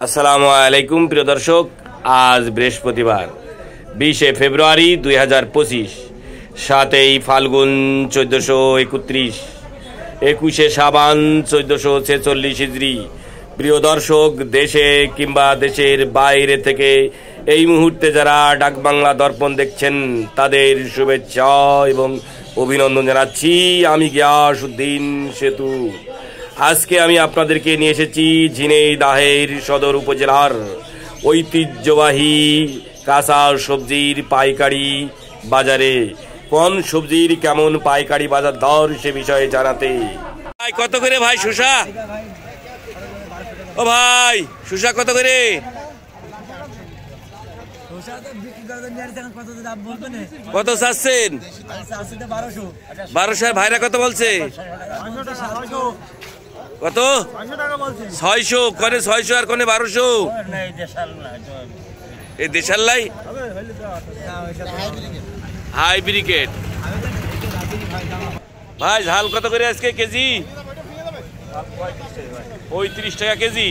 আসসালামু আলাইকুম প্রিয় দর্শক, আজ বৃহস্পতিবার 20শে ফেব্রুয়ারি 2025, 7ই ফাল্গুন 1431, 21শে শাবান 1446 হিজরি। প্রিয় দর্শক, দেশে কিংবা দেশের বাইরে থেকে এই মুহূর্তে যারা ডাকবাংলা দর্পণ দেখছেন তাদের শুভেচ্ছা এবং অভিনন্দন জানাচ্ছি। আমি গিয়াসউদ্দিন সেতু। আজকে আমি আপনাদেরকে নিয়ে এসেছি ঝিনাইদহের সদর উপজেলার ঐতিহ্যবাহী কাঁচা সবজির পাইকারি বাজারে কোন সবজির কেমন পাইকারি বাজার দর সে বিষয়ে জানাতে। ভাই কত করে ভাই শসা? ও ভাই শসা কত করে? কত চাচ্ছেন? 1200। ভাইরা কত বলছে? কত? 600। কোনে 600 আর কোনে 1200? এই দেশাল লাই হাইব্রিকেট। ভাই ঝাল কত করে আজকে কেজি? 35 টাকা কেজি।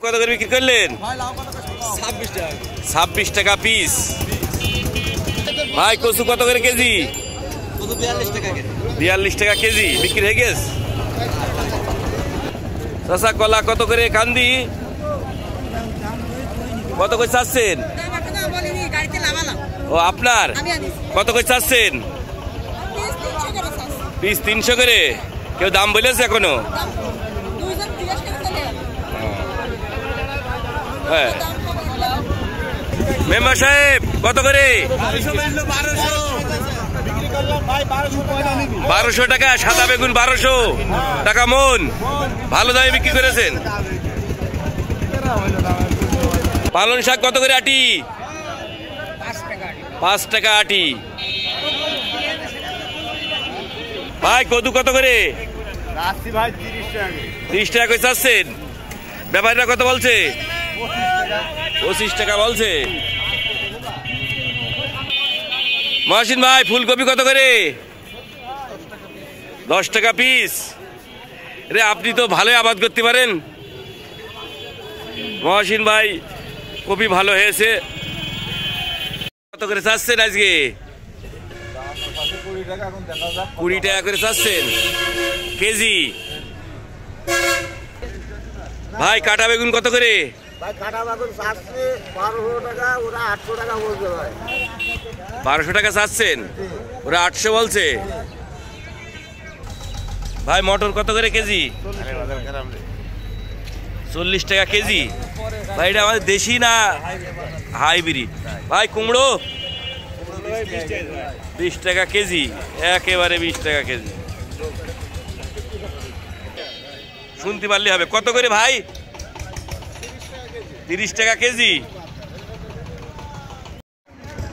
কত করে বিক্রি করলেন? 26 টাকা পিস। ভাই কচু কত করে কেজি? 42 টাকা কেজি বিক্রি হয়ে গেছে। চাচা কলা কত করে? কান্দি কত করে চাচ্ছেন? ও আপনার কত করে চাচ্ছেন? পিস 300 করে। কেউ দাম বলেছে এখনো? হ্যাঁ মেম্বার সাহেব কত করে? 1200 টাকা। সাদা বেগুন 1200 টাকা মন। ভালো দামে বিক্রি করেছেন। পালং শাক কত করে আটি? 5 টাকা আটি। ভাই কদু কত করে? 30 টাকা করে চাচ্ছেন। ব্যাপারীরা কত বলছে? 25 টাকা বলছে। মহসিন ভাই ফুলকপি কত করে? 10 টাকা পিস। রে আপনি তো ভালোই আবাদ করতে পারেন মহসিন ভাই, কপি ভালো হয়েছে। কত করে চাচ্ছেন আজকে? 20 টাকা করে চাচ্ছেন কেজি। ভাই কাটা বেগুন কত করে? 1200 টাকা চাচ্ছেন, ওরা 800 বলছে। ভাই মটর কত করে কেজি? 40 টাকা কেজি। ভাই এটা আমাদের দেশি না হাইব্রিড? ভাই কুমড়ো 20 টাকা কেজি, একেবারে 20 টাকা কেজি। শুনতে পারলে হবে। কত করে ভাই? 30 টাকা কেজি।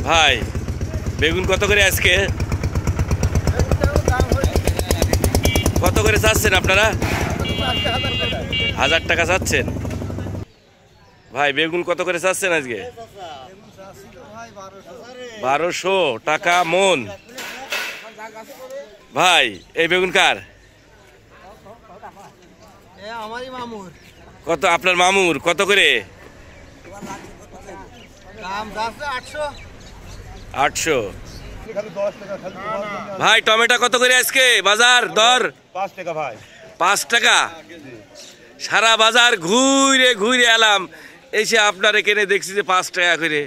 ভাই বেগুন কত করে আজকে? কত করে চাচ্ছেন আপনারা? 1000 টাকা চাচ্ছেন। ভাই বেগুন কত করে চাচ্ছেন আজকে? 1200 টাকা মন। ভাই এই বেগুন কার? কত আপনার মামুর? কত করে? 800। ভাই টমেটো কত করে আজকে বাজার দর? 5 টাকা ভাই। 5 টাকা। সারা বাজার ঘুরে ঘুরে এলাম, এসে আপনার এখানে দেখছি যে 5 টাকা করে।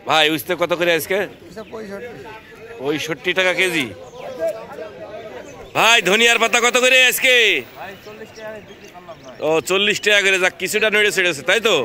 ভাই উস্তে কত করে আজকে? 65 টাকা কেজি। ভাই ধনিয়ার পাতা কত করে আজকে? ও 40 টাকা করে। যাক কিছুটা নড়ে ছেড়েছে তাই তো।